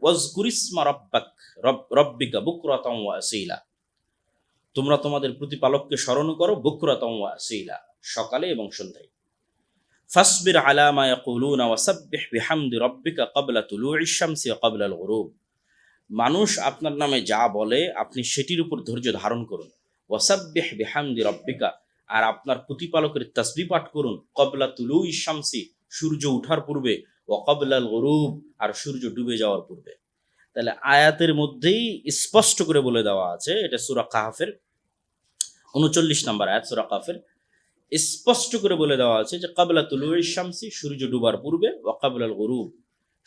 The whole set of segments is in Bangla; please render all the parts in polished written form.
ওয়াজকুরিসমা রব্বিকা বুকরাতাও ওয়া আসীলা, তোমরা তোমাদের প্রতিপালককে স্মরণ করো বুকরাতাও ওয়া আসীলা, সকালে এবং সন্ধ্যায়। ফাসবির আলা মা ইয়াকুলুনা ওয়াসাব্বিহ বিহামদি রব্বিকা ক্বাবলা তুলুইশ শামসি ওয়া ক্বাবলাল গুরুব, মানুষ আপনার নামে যা বলে আপনি সেটির উপর ধৈর্য ধারণ করুন। ওয়াসাব্বিহ বিহামদি রব্বিকা, আর আপনার প্রতিপালকের তাসবিহ পাঠ করুন। ক্বাবলা তুলুইশ শামসি, সূর্য ওঠার পূর্বে, ওয়া ক্বাবলাল গুরুব, আর সূর্য ডুবে যাওয়ার পূর্বে। তাহলে আয়াতের মধ্যেই স্পষ্ট করে বলে দেওয়া আছে, এটা সূরা কাহফের 39 নম্বর আয়াত। সূরা কাহফের স্পষ্ট করে বলে দেওয়া আছে যে ক্বাবলা তুলুইশ শামসি, সূর্য ডুবার পূর্বে, ওয়া ক্বাবলাল গুরুব,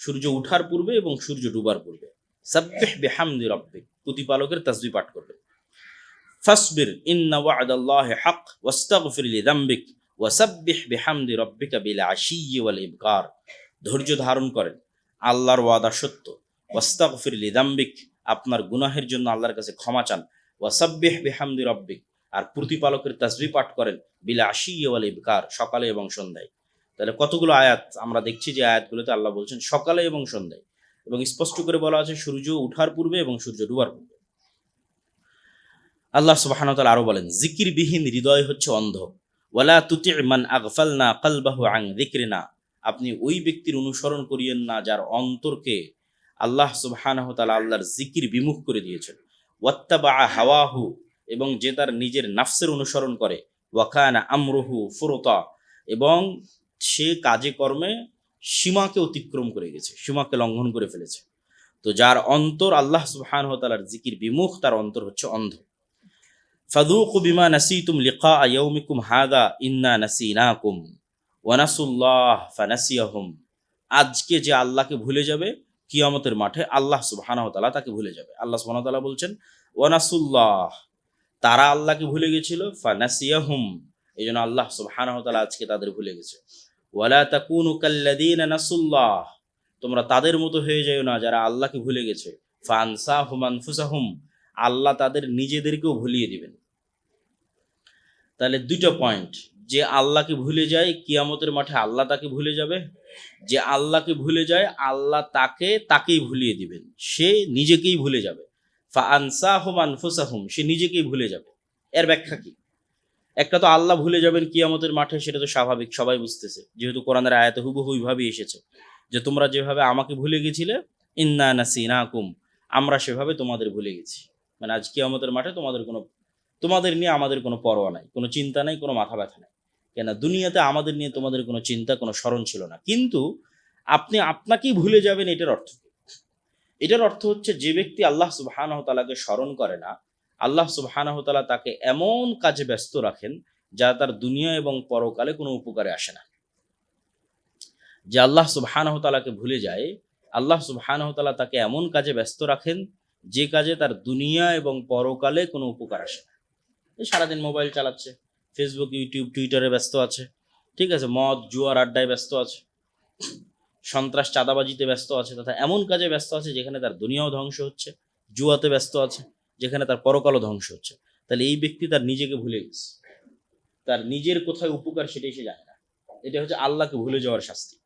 সূর্য ওঠার পূর্বে এবং সূর্য ডুবার পূর্বে। সাব্বিহ বিহামদি রব্বিক, প্রতিপালকের তাসবিহ পাঠ করবে। ফাসবির ইন্না ওয়া'দাল্লাহি হক ওয়াস্তাগফির লিযামবিক ওয়াসাব্বিহ বিহামদি রব্বিকা বিল আশিয়্যি ওয়াল ইবকার, ধৈর্য ধারণ করেন, আল্লাহর ওয়াদা সত্য। ওয়াস্তাগফির লিযামবিক, আপনার গুনাহের জন্য আল্লাহর কাছে ক্ষমা চান। ওয়াসাব্বিহ বিহামদি রব্বিক, আর প্রতিপালকের তাসবিহ পাঠ করেন বিল আশিয়্যি ওয়াল ইবকার, সকালে এবং সন্ধ্যায়। তাহলে কতগুলো আয়াত আমরা দেখছি যে আয়াতগুলোতে আল্লাহ বলছেন সকালে এবং সন্ধ্যায়, এবং স্পষ্ট করে বলা আছে সূর্য ওঠার পূর্বে এবং সূর্য ডুবার পূর্বে। আল্লাহ সুবহানাহু ওয়া তাআলা আরো বলেন, জিকিরবিহীন হৃদয় হচ্ছে অন্ধ। ওয়ালা তুতি মান আগফালনা কলবাহু আন যিকরিনা, আপনি ওই ব্যক্তির অনুসরণ করিয়েন না যার অন্তরকে আল্লাহ সুবহানাহু ওয়া তাআলা আল্লাহর জিকির বিমুখ করে দিয়েছেন। ওয়াত্তাবা হাওয়াহু, এবং যে তার নিজের নাফসের অনুসরণ করে। ওয়া কানা আমরুহু ফুরতা, এবং সে কাজে কর্মে সীমাকে অতিক্রম করে গেছে, সীমাকে লঙ্ঘন করে ফেলেছে। তো যার অন্তর আল্লাহ সুবহানাহু ওয়া তাআলার জিকির বিমুখ, তার অন্তর হচ্ছে অন্ধ। ফাযুকু বিমা নাসিতুম লিকা ইয়াউমিকুম হাযা ইন্না নাসিনাকুম ওয়া নাসুল্লাহ ফানাসিয়াহুম, আজকে যে আল্লাহকে ভুলে যাবে কিয়ামতের মাঠে আল্লাহ সুবহানাহু ওয়া তাআলা তাকে ভুলে যাবে। আল্লাহ সুবহানাহু ওয়া তাআলা বলছেন ওয়া নাসুল্লাহ, তারা আল্লাহকে ভুলে গেছিল। ফানাসিয়াহুম, এইজন্য আল্লাহ সুবহানাহু ওয়া তাআলা আজকে তাদের ভুলে গেছে। ওয়ালা তাকুনু কাল্লাযীনা নাসুল্লাহ, তোমরা তাদের মতো হয়ে যাও না যারা আল্লাহকে ভুলে গেছে। ফানসাহুম আনফুসাহুম, আল্লাহ তাদের নিজেদেরকেও ভুলিয়ে দিবেন। তাহলে দুটো পয়েন্ট, যে আল্লাহকে ভুলে যায় কিয়ামতের মাঠে আল্লাহ তাকে ভুলে যাবে, যে আল্লাহকে ভুলে যায় আল্লাহ তাকেই ভুলিয়ে দিবেন, সে নিজেকেই ভুলে যাবে। ফানসাহুম আনফুসাহুম, সে নিজেকেই ভুলে যাবে। এর ব্যাখ্যা কি? একটা তো আল্লাহ ভুলে যাবেন কিয়ামতের মাঠে, সেটা তো স্বাভাবিক, সবাই বুঝতেছে, যেহেতু কোরআনের আয়াতে হুবহু ওইভাবেই এসেছে যে তোমরা যেভাবে আমাকে ভুলে গেছিলে, ইন্না নাসিনাকুম, আমরা সেভাবে তোমাদের ভুলে গেছি। মানে আজ কিয়ামতের মাঠে তোমাদের নিয়ে আমাদের কোনো পরোয়া নাই, কোনো চিন্তা নাই, কোনো মাথা ব্যথা নাই। কেন দুনিয়াতে আমাদের নিয়ে তোমাদের কোনো চিন্তা, কোনো স্মরণ ছিল না, কিন্তু আপনি আপনাকেই ভুলে যাবেন। এটার অর্থ হচ্ছে যে ব্যক্তি আল্লাহ সুবহানাহু ওয়া তাআলাকে স্মরণ করে না, আল্লাহ সুবহানাহু ওয়া তাআলা তাকে এমন কাজে ব্যস্ত রাখেন যা তার দুনিয়া এবং পরকালে কোনো উপকারে আসে না। যে আল্লাহ সুবহানাহু ওয়া তাআলাকে ভুলে যায়, আল্লাহ সুবহানাহু ওয়া তাআলা তাকে এমন কাজে ব্যস্ত রাখেন যে কাজে তার দুনিয়া এবং পরকালে কোনো উপকার আসে না। সারাদিন মোবাইল চালাচ্ছে, ফেসবুক, ইউটিউব, টুইটারে ব্যস্ত আছে, ঠিক আছে, মদ জুয়ার আড্ডায় ব্যস্ত আছে, সন্ত্রাস চাঁদাবাজিতে ব্যস্ত আছে, তথা এমন কাজে ব্যস্ত আছে যেখানে তার দুনিয়াও ধ্বংস হচ্ছে, জুয়াতে ব্যস্ত আছে যেখানে তার পরকালও ধ্বংস হচ্ছে। তাহলে এই ব্যক্তি তার নিজেকে ভুলে গেছে, তার নিজের কোথায় উপকার সেটাই সে জানে না। এটা হচ্ছে আল্লাহকে ভুলে যাওয়ার শাস্তি।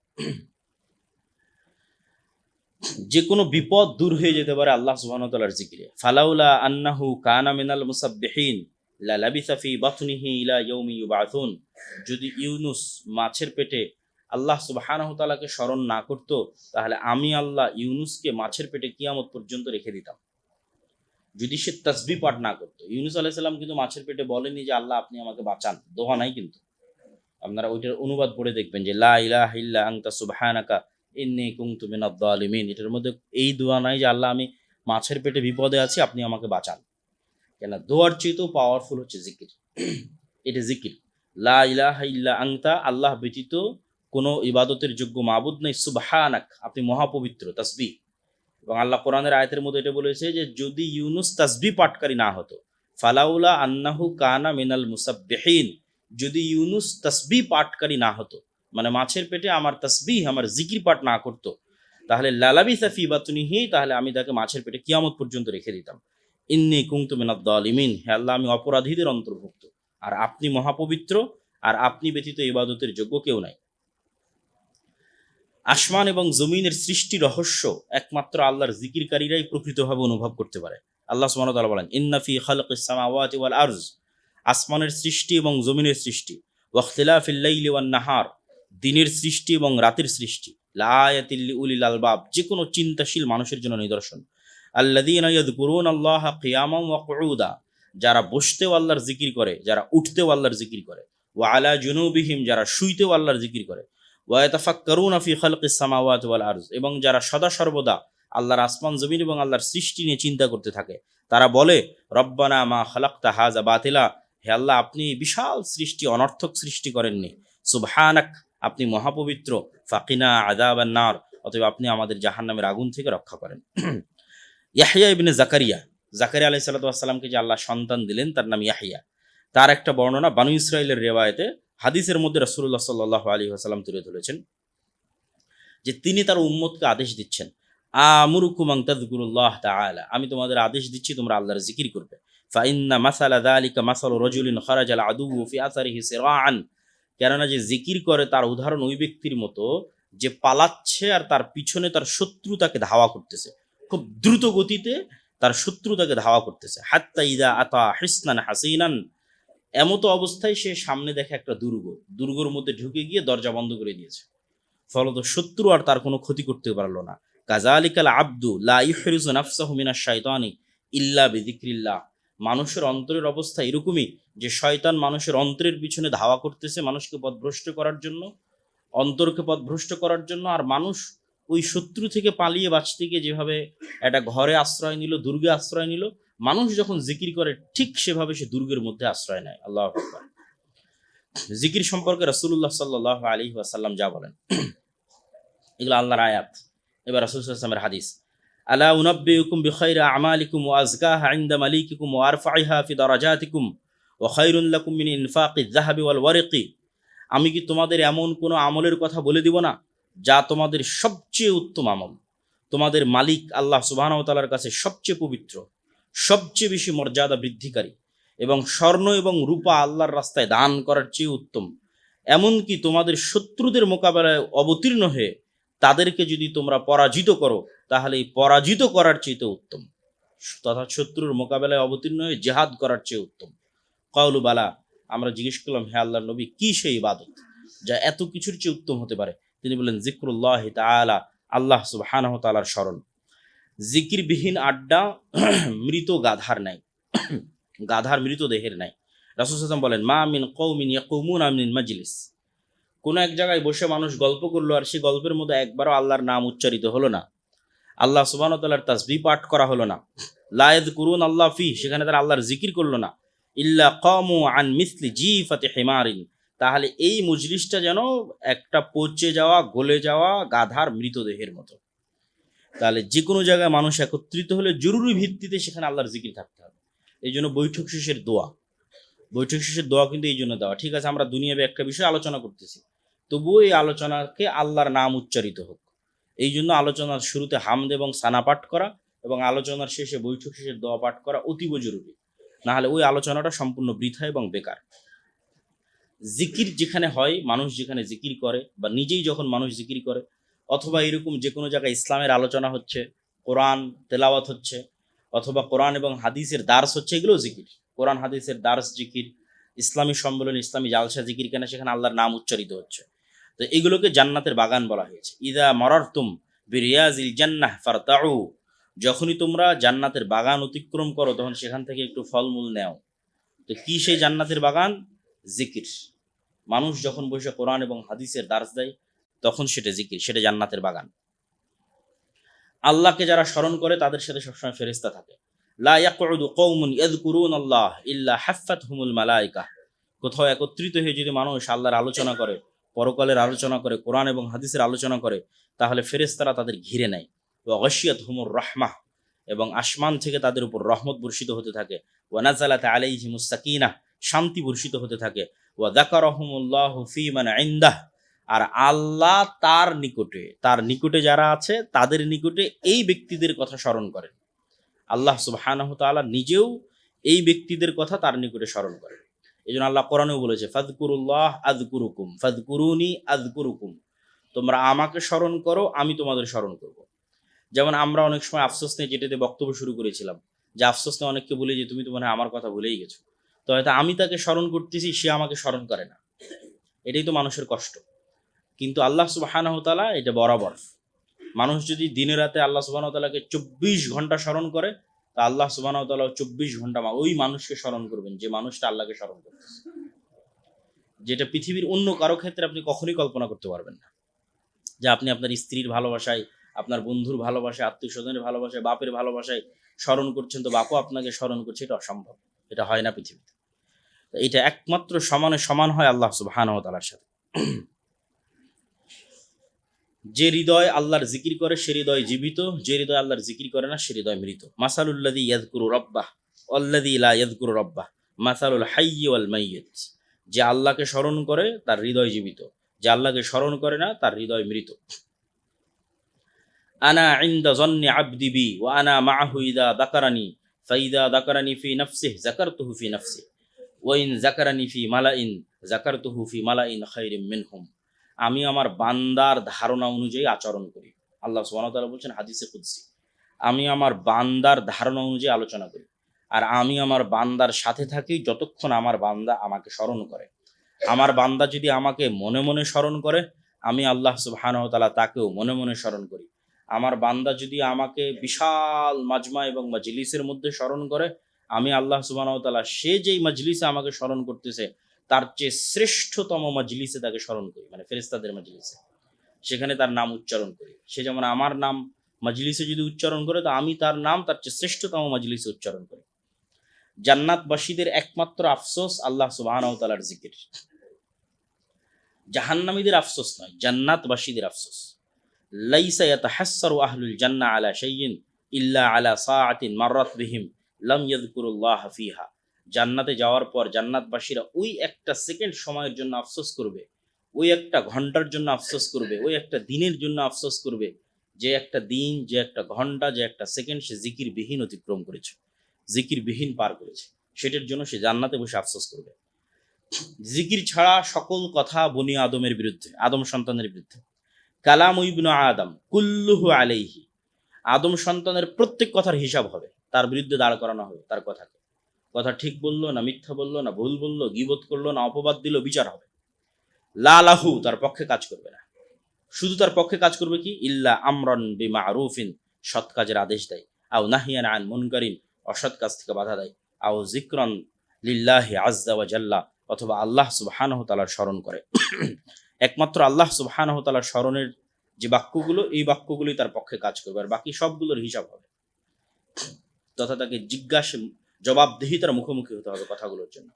যে কোনো বিপদ দূর হয়ে যেতে পারে আল্লাহ সুবহানাহু ওয়া তাআলার জিকিরে। ফালাউলা আন্নাহু কানা মিনাল মুসাব্বিহিন লা লাবিসা ফি বাতনিহি ইলা ইয়াউমি ইউবাথুন, যদি ইউনুস মাছের পেটে আল্লাহ সুবহানাহু ওয়া তাআলাকে স্মরণ না করত, তাহলে আমি আল্লাহ ইউনুসকে মাছের পেটে কিয়ামত পর্যন্ত রেখে দিতাম। যদি সে তাসবিহ পাঠ না করতো। ইউনুস আলাইহিস সালাম কিন্তু মাছের পেটে বলেনি যে আল্লাহ আপনি আমাকে বাঁচান, দোয়া নাই কিন্তু। আপনারা ওইটার অনুবাদ পড়ে দেখবেন যে লা ইলাহা ইল্লা আনতা সুবহানাকা ইন্নী কুনতু মিনাজ জালিমিন, এটার মধ্যে এই দোয়া নাই যে আল্লাহ আমি মাছের পেটে বিপদে আছি, আপনি আমাকে বাঁচান। কেন দোয়ার চেয়েও পাওয়ারফুল হচ্ছে জিকির। এটা জিকির, লা ইলাহা ইল্লা আনতা, আল্লাহ ব্যতীত কোনো ইবাদতের যোগ্য মাবুদ নেই, সুবহানাক, আপনি মহাপবিত্র, তাসবিহ। এবং আল্লাহ কোরআনের আয়াতের মধ্যে এটা বলেছে যে যদি ইউনুস তাসবিহ পাঠকারী না হতো, ফালাউলা আন্নাহু কানা মিনাল মুসাব্বিহিন, যদি ইউনুস তাসবিহ পাঠকারী না হতো, মানে মাছের পেটে আমার তাসবিহ, আমার জিকির পাঠ না করতো, তাহলে লালাবিসা ফি বাতনিহি, তাহলে আমি তাকে মাছের পেটে কিয়ামত পর্যন্ত রেখে দিতাম। ইন্নী কুনতু মিনাজ জালিমিন, হে আল্লাহ আমি অপরাধীদের অন্তর্ভুক্ত, আর আপনি মহাপবিত্র, আর আপনি ব্যতীত ইবাদতের যোগ্য কেউ নাই। আসমান এবং জমিনের সৃষ্টি রহস্য একমাত্র আল্লাহর জিকিরকারীরাই প্রকৃতভাবে অনুভব করতে পারে। আল্লাহ সুবহানাহু ওয়া তাআলা বলেন, ইন্না ফি খালকিস সামাওয়াতি ওয়াল আরজ, আসমানের সৃষ্টি এবং জমিনের সৃষ্টি, ওয়া ইখতিলাফিল লাইলি ওয়ান নাহার, দিনের সৃষ্টি এবং রাতের সৃষ্টি, লাআয়াতিল লিউলিল আলবাব, যে কোনো চিন্তাশীল মানুষের জন্য নিদর্শন। আল্লাযীনা ইয়াযকুরুনাল্লাহা কিয়ামান ওয়া কুউদা, যারা বসতেও আল্লাহর জিকির করে, যারা উঠতেও আল্লাহর জিকির করে, ওয়া আলা জুনুবিহিম, যারা শুইতেও আল্লাহর জিকির করে, ওয়া ইয়াতাফাক্কারুনা ফি খালকিস সামাওয়াতি ওয়াল আরজ, এবং যারা সদা সর্বদা আল্লাহর আসমান জমিন এবং আল্লাহর সৃষ্টি নিয়ে চিন্তা করতে থাকে। তারা বলে, রব্বানা মা খালাকতা হাযা বাতিলা, হে আল্লাহ, আপনি বিশাল সৃষ্টি অনর্থক সৃষ্টি করেননি। সুবহানাক, আপনি মহাপবিত্র। ফাকিনা আযাবান নার, অতএব আপনি আমাদের জাহান্নামের আগুন থেকে রক্ষা করেন। ইয়াহইয়া ইবনে জাকারিয়া, জাকারিয়া আলাইহিস সালাতু ওয়াস সালামকে যে আল্লাহ সন্তান দিলেন তার নাম ইয়াহইয়া। তার একটা বর্ণনা বানু ইসরাঈলের রিওয়ায়াতে, হাদিসের মধ্যে রাসূলুল্লাহ সাল্লাল্লাহু আলাইহি ওয়াসাল্লাম তুলে ধরেছেন যে তিনি তার উম্মতকে আদেশ দিচ্ছেন, আমুরুকুম আন তাযকুরুল্লাহ তাআলা, আমি তোমাদের আদেশ দিচ্ছি তোমরা আল্লাহর জিকির করবে। ফা ইন্না মাসালা যালিকা মাসালু রাজুলিন খারাজাল আদুউ ফি আসারিহি সিরাআন, কেননা যে জিকির করে তার উদাহরণ ওই ব্যক্তির মতো যে পালাচ্ছে আর তার পিছনে তার শত্রু তাকে ধাওয়া করতেছে, খুব দ্রুত গতিতে তার শত্রু তাকে ধাওয়া করতেছে। হাত্তা ইদা আতা হিসনান হাসিনান, এমতো অবস্থায় সে সামনে দেখে একটা দুর্গর মধ্যে ঢুকে গিয়ে দরজা বন্ধ করে দিয়েছে, ফলত শত্রু আর তার কোনো ক্ষতি করতে পারলো না। কাযালিকাল আবদু লা ইহরিজু নাফসাহু মিনাশ শাইতানি ইল্লা বিযিকরিল্লাহ, মানুষের অন্তরের অবস্থা এরকমই যে শয়তান মানুষের অন্তরের পিছনে ধাওয়া করতেছে মানুষকে পথভ্রষ্ট করার জন্য, অন্তরকে পথভ্রষ্ট করার জন্য। আর মানুষ ওই শত্রু থেকে পালিয়ে বাঁচতে গিয়ে যেভাবে একটা ঘরে আশ্রয় নিল, দুর্গে আশ্রয় নিল, মানুষ যখন জিকির করে ঠিক সেভাবে সে দুর্গের মধ্যে আশ্রয় নেয়। আল্লাহু আকবার। জিকির সম্পর্কে রাসূলুল্লাহ সাল্লাল্লাহু আলাইহি ওয়াসাল্লাম যা বলেন, এগুলো আল্লাহর আয়াত। এবার রাসূল সাল্লাল্লাহু আলাইহি ওয়াসাল্লামের হাদিস, আলা উনাব্বিউকুম বিখাইরি আমালিকুম ওয়া আযকাহা ইনদা মালিকিকুম ওয়া আরফাইহা ফি দারাজাতিকুম ওয়া খায়রুন লাকুম মিন ইনফাকিয যাহাবি ওয়াল ওয়ারিকি, আমি কি তোমাদের এমন কোনো আমলের কথা বলে দিব না যা তোমাদের সবচেয়ে উত্তম আমল, তোমাদের মালিক আল্লাহ সুবহানাহু ওয়া তাআলার কাছে সবচেয়ে পবিত্র, সবচেয়ে বেশি মর্যাদা বৃদ্ধিকারী, এবং স্বর্ণ এবং রূপা আল্লাহর রাস্তায় দান করার চেয়ে উত্তম। এমনকি তোমাদের শত্রুদের মোকাবেলায় অবতীর্ণ হয়ে তাদেরকে যদি তোমরা পরাজিত করো তাহলে এই পরাজিত করার চেয়ে উত্তম, তথা শত্রুর মোকাবেলায় অবতীর্ণ হয়ে জিহাদ করার চেয়ে উত্তম। কাউলু বালা, আমরা জিজ্ঞেস করলাম, হে আল্লাহর নবী, কি সেই ইবাদত যা এত কিছুর চেয়ে উত্তম হতে পারে? তিনি বলেন, যিকরুল্লাহি তাআলা, আল্লাহ সুবহানাহু ওয়া তাআলার স্মরণ। জিকিরবিহীন আড্ডা মৃত গাধার নাই, গাধার মৃতদেহের নাই। রাসূল সাল্লাল্লাহু আলাইহি ওয়াসাল্লাম বলেন, মা মিন কওমিন ইয়াকুমুনা মিন মাজলিস, কোন এক জায়গায় বসে মানুষ গল্প করলো আর সেই গল্পের মধ্যে একবারও আল্লাহর নাম উচ্চারিত হলো না, আল্লাহ সুবহানাহু ওয়া তাআলার তাসবিহ পাঠ করা হলো না, লা ইয়াযকুরুন আল্লাহ ফি, সেখানে তারা আল্লাহর জিকির করলো না, ইল্লা কামু আন মিসলি জিফাতি হিমারিন, তাহলে এই মজলিসটা যেন একটা পচে যাওয়া গলে যাওয়া গাধার মৃতদেহের মতো। তাহলে যে কোনো জায়গায় মানুষ একত্রিত হলে জরুরি ভিত্তিতে সেখানে আল্লাহর জিকির থাকতে হবে। এই জন্য বৈঠক শেষের দোয়া কিন্তু এই জন্য দেওয়া। ঠিক আছে, আমরা দুনিয়াবে একটা বিষয় আলোচনা করতেছি, তবুও এই আলোচনাকে আল্লাহর নাম উচ্চারিত হোক। এই জন্য আলোচনার শুরুতে হামদ এবং সানা পাঠ করা এবং আলোচনার শেষে বৈঠক শেষের দোয়া পাঠ করা অতীব জরুরি, না হলে ওই আলোচনাটা সম্পূর্ণ বৃথা এবং বেকার। জিকির যেখানে হয়, মানুষ যেখানে জিকির করে বা নিজেই যখন মানুষ জিকির করে, অথবা এরকম যে কোনো জায়গায় ইসলামের আলোচনা হচ্ছে, কোরআন তেলাওয়াত হচ্ছে, অথবা কোরআন এবং হাদিসের দার্স হচ্ছে, এগুলো জিকির। কোরআন হাদিসের দার্স জিকির, ইসলামী সম্মেলন, ইসলামী জালসা জিকির, কেন সেখানে আল্লাহর নাম উচ্চারিত হচ্ছে। তো এগুলোকে জান্নাতের বাগান বলা হয়েছে। ইদা মারারতুম বিরিয়াজিল জান্নাহ ফারতাউ, যখনই তোমরা জান্নাতের বাগান অতিক্রম করো তখন সেখান থেকে একটু ফলমূল নেও। তো কি সেই জান্নাতের বাগান? জিকির। মানুষ যখন বসে কোরআন এবং হাদিসের দার্স দেয় তখন সেটা জিকির, সেটা জান্নাতের বাগান। আল্লাহকে যারা স্মরণ করে তাদের সাথে সবসময় ফেরেশতা থাকে। লা ইয়াকউদু কওমুন ইয়াযকুরুনাল্লাহ ইল্লা হাফফাতহুমুল মালায়েকা, কোথাও একত্রিত হয়ে যদি মানুষ আল্লাহর আলোচনা করে, পরকালের আলোচনা করে, কোরআন এবং হাদিসের আলোচনা করে, তাহলে ফেরেশতারা তাদের ঘিরে নেয়। ওয়া গাশিয়াতহুমুর রাহমাহ, এবং আসমান থেকে তাদের উপর রহমত বর্ষিত হতে থাকে। ওয়া নাযালাত আলাইহিমুস সাকিনাহ, শান্তি বর্ষিত হতে থাকে। ওয়া যাকারাহুমুল্লাহু ফী মান ইনদাহ, আর আল্লাহ তার নিকটে যারা আছে তাদের নিকটে এই ব্যক্তিদের কথা স্মরণ করেন। আল্লাহ সুবহানাহু তাআলা নিজেও এই ব্যক্তিদের কথা তার নিকটে স্মরণ করেন। এই জন্য আল্লাহ কোরআনেও বলেছে, ফাযকুরুল্লাহ আযকুরুকুম ফাযকুরুনি আযকুরুকুম, তোমরা আমাকে স্মরণ করো, আমি তোমাদের স্মরণ করব। যেমন আমরা অনেক সময় আফসোস নিয়ে যেটাতে বক্তব্য শুরু করেছিলাম, যে আফসোস নিয়ে অনেককে বলি যে তুমি তো মনে হয় আমার কথা ভুলেই গেছো। তো হয়তো আমি তাকে স্মরণ করতেছি, সে আমাকে স্মরণ করে না। এটাই তো মানুষের কষ্ট। কিন্তু আল্লাহ সুবহানাহু ওয়া তাআলা এটা বরাবর। মানুষ যদি দিনে রাতে আল্লাহ সুবহানাহু ওয়া তাআলাকে 24 ঘন্টা স্মরণ করে, তা আল্লাহ সুবহানাহু ওয়া তাআলা 24 ঘন্টা ওই মানুষকে স্মরণ করবেন যে মানুষটা আল্লাহকে স্মরণ করতেছে, যেটা পৃথিবীর অন্য কারো ক্ষেত্রে আপনি কখনোই কল্পনা করতে পারবেন না। যে আপনি আপনার স্ত্রীর ভালোবাসায়, আপনার বন্ধুর ভালোবাসায়, আত্মীয় স্বজনের ভালোবাসায়, বাপের ভালোবাসায় স্মরণ করছেন, তো বাপও আপনাকে স্মরণ করছে, এটা অসম্ভব। এটা হয় না পৃথিবীতে। এটা একমাত্র সমানে সমান হয় আল্লাহ সুবহানাহু ওয়া তাআলার সাথে। যে হৃদয় আল্লাহর জিকির করে সে হৃদয় জীবিত, যে হৃদয় আল্লাহর জিকির করে না সে হৃদয় মৃত। মাসালুল্লাযী ইয়াযকুরু রাব্বাহ ওয়াল্লাযী লা ইয়াযকুরু রাব্বাহ মাসালুল হাইয়্যি ওয়াল মাইয়্যিত। যে আল্লাহকে স্মরণ করে তার হৃদয় জীবিত, যে আল্লাহকে স্মরণ করে না তার হৃদয় মৃত। আনা ইনদা যন্নি আবদি বি ওয়া আনা মাআহু ইযা যাকারানি ফাইযা যাকারানি ফি নাফসিহি যাকারতুহু ফি নাফসি ওয়া ইন যাকারানি ফি মালাইন যাকারতুহু ফি মালাইন খায়রিম মিনহুম। আমি আমার বান্দার ধারণা অনুযায়ী আচরণ করি। আল্লাহ সুবহানাহু ওয়া তাআলা বলছেন হাদিসে কুদসি, আমি আমার বান্দার ধারণা অনুযায়ী আলোচনা করি, আর আমি আমার বান্দার সাথে থাকি যতক্ষণ আমার বান্দা আমাকে স্মরণ করে। আমার বান্দা যদি আমাকে মনে মনে স্মরণ করে, আমি আল্লাহ সুবহানাহু ওয়া তাআলা তাকেও মনে মনে স্মরণ করি। আমার বান্দা যদি আমাকে বিশাল মাজমা এবং মাজলিসের মধ্যে স্মরণ করে, আমি আল্লাহ সুবহানাহু ওয়া তাআলা সে যেই মাজলিসে আমাকে স্মরণ করতেছে তার চেয়ে শ্রেষ্ঠতম মাজলিসে তাকে স্মরণ করি, মানে ফেরেশতাদের মাজলিসে, সেখানে তার নাম উচ্চারণ করি। সে যেমন আমার নাম মাজলিসে যদি উচ্চারণ করে, তো আমি তার নাম তার চেয়ে শ্রেষ্ঠতম মাজলিসে উচ্চারণ করি। জান্নাতবাসীদের একমাত্র আফসোস আল্লাহ সুবহানাহু ওয়া তাআলার জিকির। জাহান্নামীদের আফসোস নয়, জান্নাতবাসীদের আফসোস। লাইসা ইয়াতাহাসসারু আহলুল জান্নাহ আলা শাইইন ইল্লা আলা সাআতিন মাররাত বিহিম লাম ইয়াযকুরুল্লাহ ফিহা। জান্নাতে যাওয়ার পর জান্নাতবাসীরা ওই একটা সেকেন্ড সময়ের জন্য আফসোস করবে, ওই একটা ঘন্টার জন্য আফসোস করবে, ওই একটা দিনের জন্য আফসোস করবে, যে একটা দিন, যে একটা ঘন্টা, যে একটা সেকেন্ড সে জিকিরবিহীন অতিক্রম করেছে, জিকিরবিহীন পার করেছে, সেটার জন্য সে জান্নাতে বসে আফসোস করবে। জিকির ছাড়া সকল কথা বনি আদমের বিরুদ্ধে, আদম সন্তানের বিরুদ্ধে। কালাম ইবনু আদম কুল্লুহু আলাইহি, আদম সন্তানের প্রত্যেক কথার হিসাব হবে, তার বিরুদ্ধে দাঁড় করানো হবে। তার কথাকে, কথা ঠিক বললো না মিথ্যা বললো না ভুল বললো, গীবত করলো না অপবাদ দিল, বিচার হবে। লা লাহু, তার পক্ষে কাজ করবে না। শুধু তার পক্ষে কাজ করবে কি, ইল্লা আমরান বিমারুফিন, সৎ কাজের আদেশ দেয়, আও নাহিয়ান আন মুনকারিন, অসৎ কাজ থেকে বাধা দেয়, আও যিকরান লিল্লাহি আযজা ওয়া জাল্লা, অথবা আল্লাহ সুবহানাহু ওয়া তাআলার স্মরণ করে। একমাত্র আল্লাহ সুবহানাহু ওয়া তাআলার স্মরণের যে বাক্যগুলো, এই বাক্যগুলোই তার পক্ষে কাজ করবে, আর বাকি সবগুলোর হিসাব হবে, তথা তাকে জিজ্ঞাসা জবাবদিহিতার মুখোমুখি হতে হবে কথাগুলোর জন্য।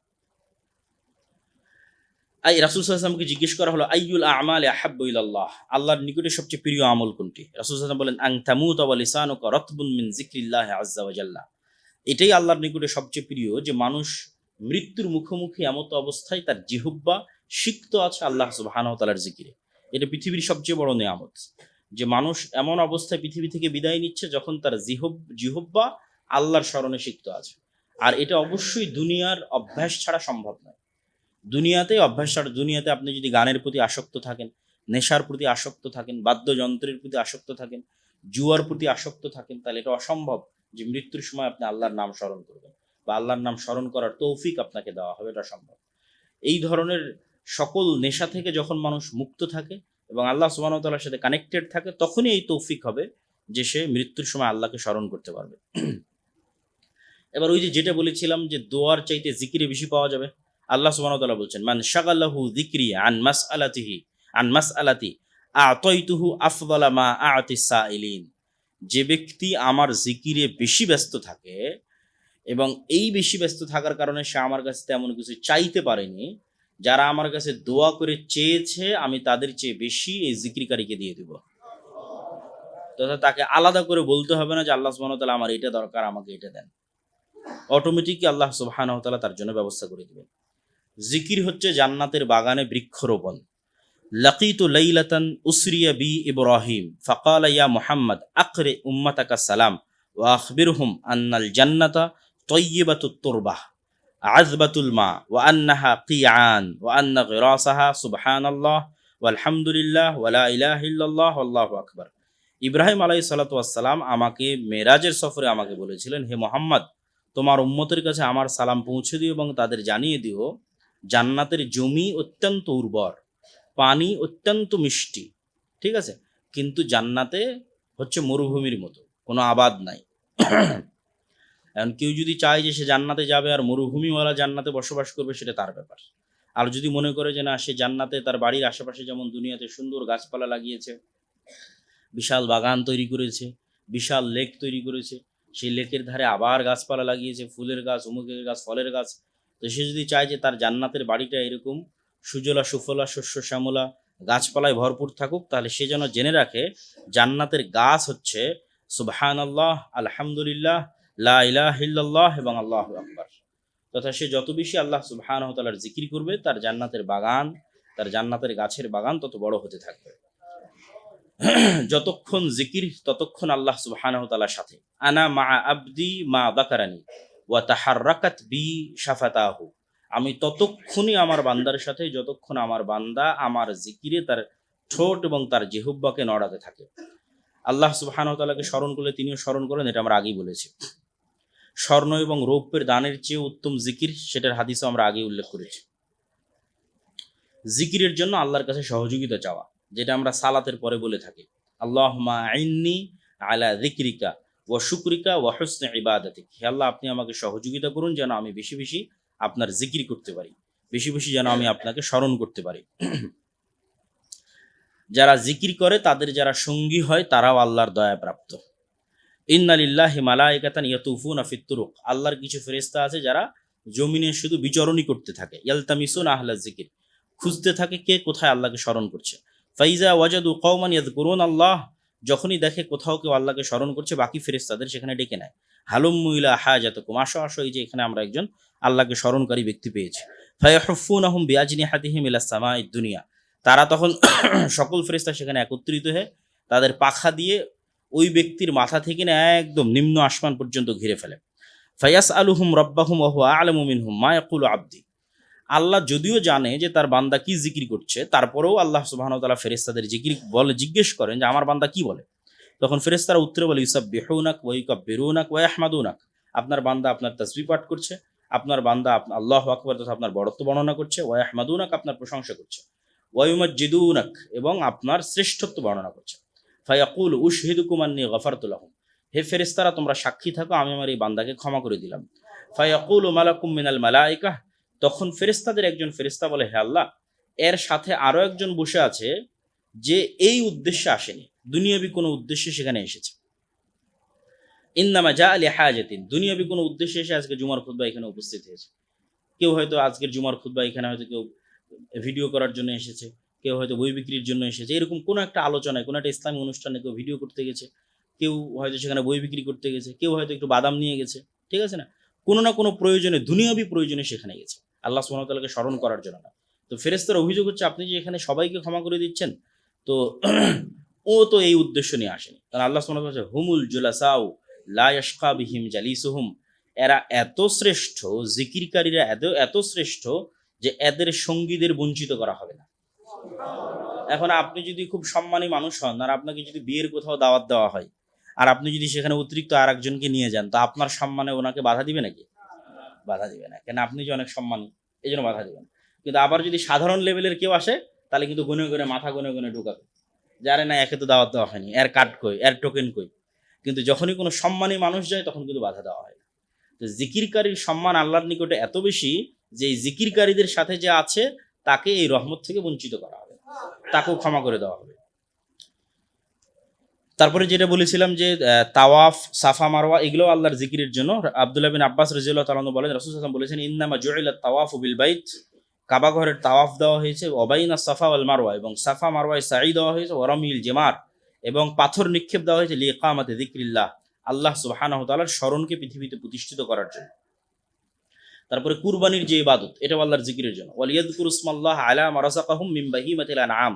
রাসূল সাল্লাল্লাহু আলাইহি ওয়াসাল্লামকে জিজ্ঞেস করা হলো, আইয়ুল আমালি আহাব্বু ইলাল্লাহ, আল্লাহর নিকটে সবচেয়ে প্রিয় আমল কোনটি? রাসূল সাল্লাল্লাহু আলাইহি ওয়াসাল্লাম বলেন, আন তামুতা ওয়া লিসানুকা রাতবুন মিন যিকরিল্লাহি আযজা ওয়া জাল্লা। এটাই আল্লাহর নিকটে সবচেয়ে প্রিয়, যে মানুষ মৃত্যুর মুখোমুখি এমত অবস্থায় তার জিহ্বা সিক্ত আছে আল্লাহ সুবহানাহু ওয়া তাআলার জিকিরে। এটা পৃথিবীর সবচেয়ে বড় নেয়ামত, যে মানুষ এমন অবস্থায় পৃথিবী থেকে বিদায় নিচ্ছে যখন তার জিহ্বা আল্লাহর স্মরণে সিক্ত আছে। আর এটা অবশ্যই দুনিয়ার অভ্যাস ছাড়া সম্ভব নয়। দুনিয়াতেই অভ্যাস ছাড়া, দুনিয়াতে আপনি যদি গানের প্রতি আসক্ত থাকেন, নেশার প্রতি আসক্ত থাকেন, বাদ্যযন্ত্রের প্রতি আসক্ত থাকেন, জুয়ার প্রতি আসক্ত থাকেন, তাহলে এটা অসম্ভব যে মৃত্যুর সময় আপনি আল্লাহর নাম স্মরণ করবেন বা আল্লাহর নাম স্মরণ করার তৌফিক আপনাকে দেওয়া হবে, এটা সম্ভব। এই ধরনের সকল নেশা থেকে যখন মানুষ মুক্ত থাকে এবং আল্লাহ সুবহানাহু ওয়া তাআলার সাথে কানেক্টেড থাকে, তখনই এই তৌফিক হবে যে সে মৃত্যুর সময় আল্লাহকে স্মরণ করতে পারবে। এবার ওই যে যেটা বলেছিলাম যে দোয়ার চাইতে জিকিরে বেশি পাওয়া যাবে, আল্লাহ সুবহানাহু ওয়া তাআলা বলছেন, মান শাগালাহু যিকরি আন মাসআলাতি আতাইতুহু আফদালা মা আ'তিস সাইলিন। যে ব্যক্তি আমার জিকিরে বেশি ব্যস্ত থাকে এবং এই বেশি ব্যস্ত থাকার কারণে সে আমার কাছে তেমন কিছু চাইতে পারেনি, যারা আমার কাছে দোয়া করে চেয়েছে আমি তাদের চেয়ে বেশি এই জিকিরকারীকে দিয়ে দিব। তথা তাকে আলাদা করে বলতে হবে না যে আল্লাহ সুবহানাহু ওয়া তাআলা আমার এটা দরকার, আমাকে এটা দেন। অটোমেটিকই আল্লাহ সুবহানাহু ওয়া তাআলা তার জন্য ব্যবস্থা করে দিবেন। জিকির হচ্ছে জান্নাতের বাগানে বৃক্ষরোপণ। লাকিতু লাইলাতান উসরিয়া বি ইব্রাহিম ফাকালা ইয়া মুহাম্মদ আকরি উম্মাতাকা সালাম ওয়া আখবিরহুম আন্নাল জান্নাতা তাইয়্যিবাতুত তুরবাহ আযবাতুল মা ওয়া আন্নাহা কিয়ান ওয়া আন্না গিরাসাহা সুবহানাল্লাহ ওয়ালহামদুলিল্লাহ ওয়ালা ইলাহা ইল্লাল্লাহ আল্লাহু আকবার। ইব্রাহিম আলাইহিস সালাতু ওয়াস সালাম আমাকে মেরাজের সফরে আমাকে বলেছিলেন, হে মুহাম্মদ, তোমার উম্মতের কাছে আমার সালাম পৌঁছে দিও এবং তাদের জানিয়ে দিও জান্নাতের জমি অত্যন্ত উর্বর, পানি অত্যন্ত মিষ্টি, ঠিক আছে, কিন্তু জান্নাতে হচ্ছে মরুভূমির মতো, কোনো আবাদ নাই। এখন কেউ যদি চায় যে সে জান্নাতে যাবে আর মরুভূমিওয়ালা জান্নাতে বসবাস করবে, সেটা তার ব্যাপার। আর যদি মনে করে যে না, সে জান্নাতে তার বাড়ির আশেপাশে যেমন দুনিয়াতে সুন্দর গাছপালা লাগিয়েছে, বিশাল বাগান তৈরি করেছে, বিশাল লেক তৈরি করেছে, সেই লেকের ধারে আবার গাছপালা লাগিয়েছে, ফুলের গাছ, অমুকের গাছ, ফলের গাছ, তো সে যদি চায় যে তার জান্নাতের বাড়িটা এরকম সুজলা সুফলা শস্য শ্যামলা গাছপালায় ভরপুর থাকুক, তাহলে সে যেন জেনে রাখে জান্নাতের গাছ হচ্ছে সুবহানাল্লাহ, আলহামদুলিল্লাহ, লা ইলাহা ইল্লাল্লাহ এবং আল্লাহু আকবার। তথা সে যত বেশি আল্লাহ সুবহানাহু ওয়া তাআলার জিকির করবে, তার জান্নাতের বাগান, তার জান্নাতের গাছের বাগান তত বড় হতে থাকবে। যতক্ষণ জিকির ততক্ষণ আল্লাহ সুবহানাহু ওয়া তাআলার সাথে। আনা মা আবদি মা যাকারানি ওয়া তাহাররাকাত বি শাফাতাহু, আমি ততক্ষণই আমার বান্দার সাথে যতক্ষণ আমার বান্দা আমার জিকিরে তার ঠোঁট এবং তার জিহ্বাকে নড়াতে থাকে। আল্লাহ সুবহানাহু ওয়া তাআলাকে স্মরণ করলে তিনিও স্মরণ করেন, এটা আমরা আগেই বলেছি। স্বর্ণ এবং রৌপ্যের দানের চেয়ে উত্তম জিকির, সেটার হাদিসও আমরা আগেই উল্লেখ করেছি। জিকিরের জন্য আল্লাহর কাছে সহযোগিতা চাওয়া, যেটা আমরা সালাতের পরে বলে থাকি, আল্লাহুম্মা আইন্নি আলা যিকরিকা ওয়া শুকরিকা ওয়া হুসনি ইবাদাতিক, হে আল্লাহ, আপনি আমাকে সহযোগিতা করুন যেন আমি বেশি বেশি আপনার জিকির করতে পারি, বেশি বেশি যেন আমি আপনাকে স্মরণ করতে পারি। যারা জিকির করে তাদের যারা সঙ্গী হয় তারাও আল্লাহর দয়া প্রাপ্ত। ইন্না লিল্লাহি মালাইকাতান ইয়াতুফুনা ফিত তুরুক, আল্লাহর কিছু ফেরেশতা আছে যারা জমিনে শুধু বিচরণই করতে থাকে, ইয়ালতামিসুনা আহলা যিকির, খুঁজতে থাকে কে কোথায় আল্লাহকে স্মরণ করছে। ফাইজা ওয়াজাদু কওমান ইয়াযকুরুন আল্লাহ, যখনই দেখে কোথাও কেউ আল্লাহকে স্মরণ করছে, বাকি ফেরেশতাদের সেখানে ডেকে নেয়। হালুম্মু ইলা হাজাতুকুম, আসো আসো, এই যে এখানে আমরা একজন আল্লাহকে স্মরণকারী ব্যক্তি পেয়েছি। ফায়াহুফুনাহুম বিআজনিহাতিহিম ইলাস সামাঈদ দুনিয়া, তারা তখন সকল ফেরেশতা সেখানে একত্রিত হয়ে তাদের পাখা দিয়ে ওই ব্যক্তির মাথা থেকে না একদম নিম্ন আসমান পর্যন্ত ঘিরে ফেলে। ফায়াস আলুহুম রব্বাহুম ওয়া হুয়া আ'লামু মিনহুম মা ইয়াকুলু আবদি, আল্লাহ যদিও জানে যে তার বান্দা কি জিকির করছে, তারপরেও আল্লাহ সুবহানাহু ওয়া তাআলা ফেরেশতাদের জিকির বলে জিজ্ঞেস করেন যে আমার বান্দা কি বলে। তখন ফেরেশতারা উত্তরে বলে, ইউসাব্বিহুনাক ওয়া ইউকাব্বিরুনাক ওয়া ইয়াহমাদুনাক, আপনার বান্দা আপনার তাসবিহ পাঠ করছে, আপনার বান্দা আল্লাহু আকবার তথা আপনার বড়ত্ব বর্ণনা করছে, ওয়া ইয়াহমাদুনাক আপনার প্রশংসা করছে, ওয়া ইউমাজ্জিদুনাক এবং আপনার শ্রেষ্ঠত্ব বর্ণনা করছে। ফায়াকুল উশহিদুকুম আন্নী গফারতু লাহুম, হে ফেরেশতারা তোমরা সাক্ষী থাকো আমি আমার এই বান্দাকে ক্ষমা করে দিলাম। ফায়াকুলু মালাকুম মিনাল মালাইকা, তখন ফেরেশতাদের একজন ফেরেশতা বলে, হে আল্লাহ, এর সাথে আরো একজন বসে আছে যে এই উদ্দেশ্যে আসেনি, দুনিয়াবি কোনো উদ্দেশ্যে সেখানে এসেছে। ইন্নামা জা আলি হাজাতিন, দুনিয়াবি কোনো উদ্দেশ্যে এসে আজকে জুমার খুতবা এখানে উপস্থিত হয়েছে। কেউ হয়তো আজকের জুমার খুতবা এখানে হয়তো কেউ ভিডিও করার জন্য এসেছে, কেউ হয়তো বই বিক্রির জন্য এসেছে, এরকম কোনো একটা আলোচনায়, কোনো একটা ইসলামী অনুষ্ঠানে কেউ ভিডিও করতে গেছে, কেউ হয়তো সেখানে বই বিক্রি করতে গেছে, কেউ হয়তো একটু বাদাম নিয়ে গেছে, ঠিক আছে না, কোনো না কোনো প্রয়োজনে, দুনিয়াবি প্রয়োজনে সেখানে গেছে, আল্লাহ সুবহানাহু ওয়া তাআলাকে স্মরণ করার জন্য না। তো ফেরেশতার অভিযোগ হচ্ছে, আপনি যে এখানে সবাইকে ক্ষমা করে দিচ্ছেন, তো ও তো এই উদ্দেশ্য নিয়ে আসেনি। কারণ আল্লাহ সুবহানাহু ওয়া তাআলা হুমুল জুলাসাউ লা ইয়াশকা বিহিম জালিসুহুম, এরা এত শ্রেষ্ঠ, জিকিরকারীরা এত এত শ্রেষ্ঠ যে এদের সঙ্গীদের বঞ্চিত করা হবে না। এখন আপনি যদি খুব সম্মানী মানুষ হন আর আপনাকে যদি বিয়ের কোথাও দাওয়াত দেওয়া হয়, আর আপনি যদি সেখানে অতিরিক্ত আর একজনকে নিয়ে যান, তো আপনার সম্মানে ওনাকে বাধা দিবে নাকি? বাধা দিবে না, কেন আপনি যে অনেক সম্মানী, এই জন্য বাধা দিবেন। কিন্তু আবার যদি সাধারণ লেভেলের কেউ আসে, তাহলে কিন্তু গুনে গুনে মাথা গুনে গুনে ঢুকাবে, যারে না একে তো দাওয়াত দেওয়া হয়নি, এর কার্ড কই, এর টোকেন কই। কিন্তু যখনই কোনো সম্মানী মানুষ যায় তখন কিন্তু বাধা দেওয়া হয় না। তো জিকিরকারীর সম্মান আল্লাহর নিকটে এত বেশি যে এই জিকিরকারীদের সাথে যে আছে তাকে এই রহমত থেকে বঞ্চিত করা হবে, তাকেও ক্ষমা করে দেওয়া হবে। তারপরে যেটা বলেছিলাম যে তাওয়াফ, সাফা মারওয়া, এগুলো আল্লাহর জিকিরের জন্য। আব্দুল্লাহ বিন আব্বাস রাদিয়াল্লাহু তাআলা বলেন, রাসূল সাল্লাল্লাহু আলাইহি ওয়াসাল্লাম বলেছেন, ইন্নামা জুইলাত তাওয়াফু বিল বাইত, কাবা ঘরের তাওয়াফ দেওয়া হয়েছে, ওয়াবাইনা সাফা ওয়াল মারওয়া, এবং সাফা মারওয়ায় সাঈ দেওয়া হয়েছে, ওয়ারামিল জিমার, এবং পাথর নিক্ষেপ দেওয়া হয়েছে, লিইকামাতি যিকরিল্লাহ, আল্লাহ সুবহানাহু ওয়া তাআলার স্মরণকে পৃথিবীতে প্রতিষ্ঠিত করার জন্য। তারপরে কুরবানির যে ইবাদত, এটা আল্লাহর জিকিরের জন্য। ওয়ালিয়াযকুরু ইসমাল্লাহ আলা মা রাযাকাহুম মিন বাহিমাতিল আনআম,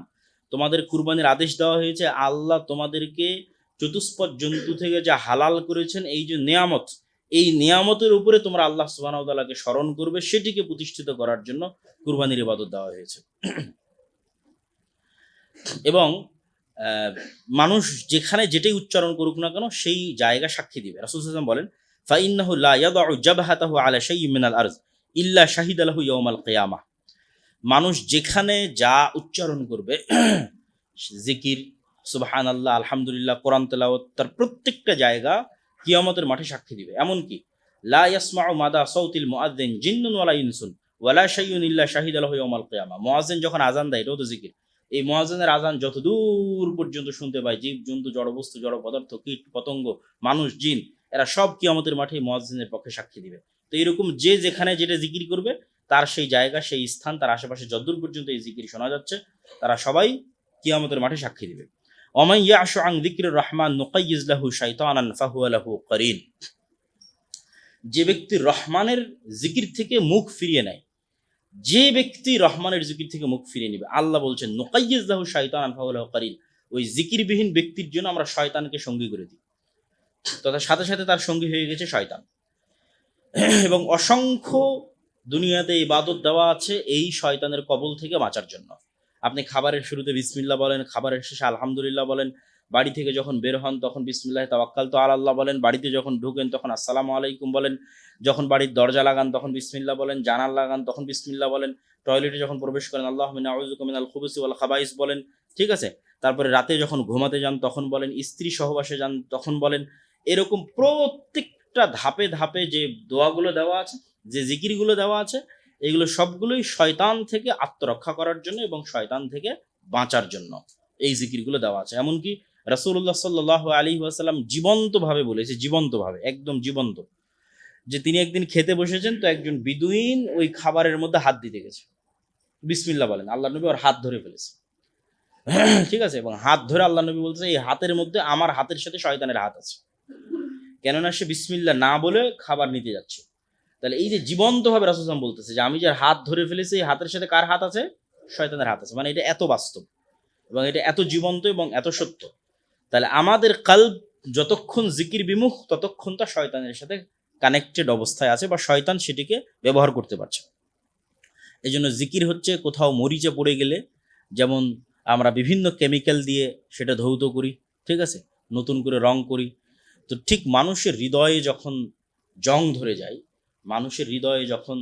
তোমাদের কুরবানির আদেশ দেওয়া হয়েছে, আল্লাহ তোমাদেরকে চতুষ্পদ জন্তু থেকে যা হালাল করেছেন, এই যে নিয়ামত, এই নিয়ামতের উপরে তোমরা আল্লাহ সুবহানাহু ওয়া তাআলাকে স্মরণ করবে, সেটিকে প্রতিষ্ঠিত করার জন্য কুরবানির ইবাদত দেওয়া হয়েছে। এবং মানুষ যেখানে যেটাই উচ্চারণ করুক না কেন সেই জায়গা সাক্ষী দিবে। রাসূল সাল্লাল্লাহু আলাইহি ওয়াসাল্লাম বলেন, ফাইন্নাহু লা ইয়াদাউ জাবহাতাহু আলা শাইইন মিনাল আরজ ইল্লা শাহিদা লাহু ইয়াউমাল কিয়ামাহ। মানুষ যেখানে যা উচ্চারণ করবে জিকির, সুবহানাল্লাহ, আলহামদুলিল্লাহ, কোরআন তেলাওয়াত, তার প্রত্যেকটা জায়গা কিয়ামতের মাঠে সাক্ষী দিবে। এমনকি লা ইয়াসমাউ মাদা সাউতিল মুআদ্দিন জিন্নুন ওয়ালা ইনসুন ওয়ালা শাইউন ইল্লা শাহিদা লাহু ইয়াউমাল কিয়ামাহ। মুয়াজ্জিন যখন আযান দেয়, এটাও তো জিকির। এই মুয়াজ্জিনের আযান যত দূর পর্যন্ত শুনতে পায়, জীব জন্তু, জড়বস্তু, জড় পদার্থ, কীট পতঙ্গ, মানুষ, জিন, এরা সব কিয়ামতের মাঠে মুয়াজ্জিনের পক্ষে সাক্ষী দিবে। তো এরকম যে যেখানে যেটা জিকির করবে, তার সেই জায়গা, সেই স্থান, তার আশেপাশে যতদূর পর্যন্ত এই জিকির শোনা যাচ্ছে, তারা সবাই কিয়ামতের মাঠে সাক্ষী দিবে। ওমান ইয়াশু আন যিকরির রহমান নুকাইয়িজ লাহু শাইতানান ফাহুয়া লাহু করিন। যে ব্যক্তি রহমানের জিকির থেকে মুখ ফিরিয়ে নেয়, যে ব্যক্তি রহমানের জিকির থেকে মুখ ফিরিয়ে নেবে, আল্লাহ বলছেন নুকাইয়িজ লাহু শাইতানান ফাহুয়া লাহু করিন, ওই জিকিরবিহীন ব্যক্তির জন্য আমরা শয়তানকে সঙ্গী করে দিই, তথা সাথে সাথে তার সঙ্গী হয়ে গেছে শয়তান। এবং অসংখ্য দুনিয়াতে ইবাদত দেওয়া আছে এই শয়তানের কবল থেকে বাঁচার জন্য। আপনি খাবারের শুরুতে বিসমিল্লাহ বলেন, খাবারের শেষে আলহামদুলিল্লাহ বলেন, বাড়ি থেকে যখন বের হন তখন বিসমিল্লাহ তাওয়াক্কালতু আলাল্লাহ বলেন, বাড়িতে যখন ঢুকেন তখন আসসালামু আলাইকুম বলেন, যখন বাড়ির দরজা লাগান তখন বিসমিল্লাহ বলেন, জানালা লাগান তখন বিসমিল্লাহ বলেন, টয়লেটে যখন প্রবেশ করেন আল্লাহুম্মা ইন্নী আউযুবিকা মিনাল খুবুসি ওয়াল খাবাইস বলেন, ঠিক আছে? তারপরে রাতে যখন ঘুমাতে যান তখন বলেন, স্ত্রী সহবাসে যান তখন বলেন। এরকম প্রত্যেকটা ধাপে ধাপে যে দোয়াগুলো দেওয়া আছে, যে জিকিরগুলো দেওয়া আছে, এগুলো সবগুলোই শয়তান থেকে আত্মরক্ষা করার জন্য এবং শয়তান থেকে বাঁচার জন্য এই জিকিরগুলো দেওয়া আছে। এমনকি রাসূলুল্লাহ সাল্লাল্লাহু আলাইহি ওয়াসাল্লাম জীবন্তভাবে বলেছে, জীবন্তভাবে, একদম জীবন্ত, যে তিনি একদিন খেতে বসেছেন, তো একজন বিদুইন ওই খাবারের মধ্যে হাত দিতে গেছে, বিসমিল্লাহ বলেন, আল্লাহ নবী ওর হাত ধরে ফেলেছে, ঠিক আছে? এবং হাত ধরে আল্লাহ নবী বলছে, এই হাতের মধ্যে আমার হাতের সাথে শয়তানের হাত আছে, কেননা সে বিসমিল্লাহ না বলে খাবার নিতে যাচ্ছে। তাহলে এই যে জীবন্তভাবে রাসূল সাল্লাল্লাহু আলাইহি ওয়াসাল্লাম বলতেছে যে আমি যার হাত ধরে ফেলেছি, এই হাতের সাথে কার হাত আছে? শয়তানের হাত আছে। মানে এটা এত বাস্তব এবং এটা এত জীবন্ত এবং এত সত্য। তাহলে আমাদের কলব যতক্ষণ জিকির বিমুখ, ততক্ষণ তা শয়তানের সাথে কানেক্টেড অবস্থায় আছে বা শয়তান সেটিকে ব্যবহার করতে পারছে। এই জন্য জিকির হচ্ছে কোথাও মরিচে পড়ে গেলে যেমন আমরা বিভিন্ন কেমিক্যাল দিয়ে সেটা ধৌত করি, ঠিক আছে, নতুন করে রং করি, তো ঠিক মানুষের হৃদয়ে যখন জং ধরে যায়, মানুষের হৃদয়ে যখন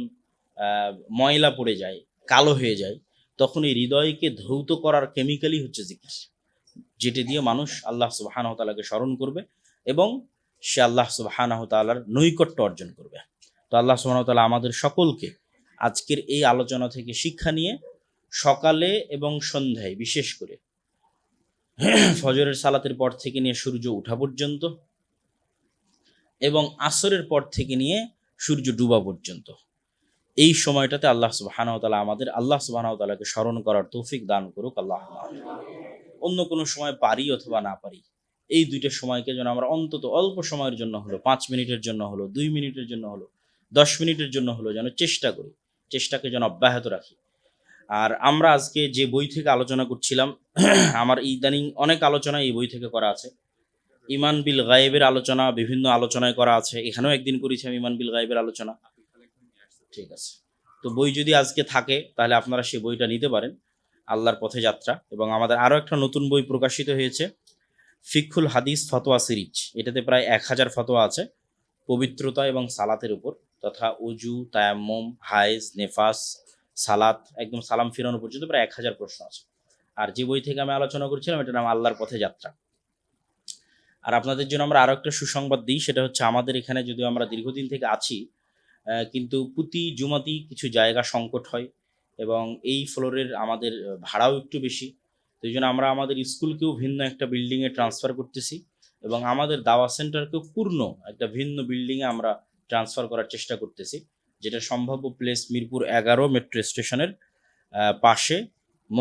ময়লা পড়ে যায়, কালো হয়ে যায়, তখন এই হৃদয়কে ধৌত করার কেমিক্যালই হচ্ছে জিকির, যেটি দিয়ে মানুষ আল্লাহ সুবহানাহু ওয়া তাআলাকে স্মরণ করবে এবং সে আল্লাহ সুবহানাহু ওয়া তাআলার নৈকট্য অর্জন করবে। তো আল্লাহ সুবহানাহু ওয়া তাআলা আমাদের সকলকে আজকের এই আলোচনা থেকে শিক্ষা নিয়ে সকালে এবং সন্ধ্যায়, বিশেষ করে ফজরের সালাতের পর থেকে নিয়ে সূর্য ওঠা পর্যন্ত এবং আসরের পর থেকে নিয়ে সূর্য ডুবা পর্যন্ত, এই সময়টাতে আল্লাহ সুবহানাহু ওয়া তাআলা আমাদের আল্লাহ সুবহানাহু ওয়া তাআলাকে স্মরণ করার তৌফিক দান করুক। আল্লাহুম্মা আমিন। অন্য কোনো সময় পারি অথবা না পারি, এই দুইটা সময়কে যেন আমরা অন্তত অল্প সময়ের জন্য হলো, 5 মিনিটের জন্য হলো, 2 মিনিটের জন্য হলো, 10 মিনিটের জন্য হলো, যেন চেষ্টা করি, চেষ্টাকে যেন অব্যাহত রাখি। আর আমরা আজকে যে বই থেকে আলোচনা করছিলাম, আমার ইদানিং অনেক আলোচনা এই বই থেকে করা আছে। ঈমান বিল গায়েবের আলোচনা বিভিন্ন আলোচনায় করা আছে, এখানেও একদিন করেছি আমি ঈমান বিল গায়েবের আলোচনা, ঠিক আছে? তো বই যদি আজকে থাকে তাহলে আপনারা সেই বইটা নিতে পারেন, আল্লাহর পথে যাত্রা। এবং আমাদের আরও একটা নতুন বই প্রকাশিত হয়েছে, ফিকহুল হাদিস ফতোয়া সিরিজ। এটাতে প্রায় 1000 ফতোয়া আছে পবিত্রতা এবং সালাতের উপর, তথা উজু, তায়াম্মুম, হায়েজ, নেফাস, সালাত, একদম সালাম ফিরানো পর্যন্ত প্রায় 1000 প্রশ্ন আছে। আর যে বই থেকে আমি আলোচনা করছিলাম এটার নাম আল্লাহর পথে যাত্রা। আর আপনাদের জন্য আমরা আরও একটা সুসংবাদ দিই, সেটা হচ্ছে আমাদের এখানে যদিও আমরা দীর্ঘদিন থেকে আছি, কিন্তু প্রতি জুমাতেই কিছু জায়গা সংকট হয় এবং এই ফ্লোরের আমাদের ভাড়াও একটু বেশি। তো এই জন্য আমরা আমাদের স্কুলকেও ভিন্ন একটা বিল্ডিংয়ে ট্রান্সফার করতেছি এবং আমাদের দাওয়া সেন্টারকেও পূর্ণ একটা ভিন্ন বিল্ডিংয়ে আমরা ট্রান্সফার করার চেষ্টা করতেছি, যেটা সম্ভাব্য প্লেস মিরপুর 11 মেট্রো স্টেশনের পাশে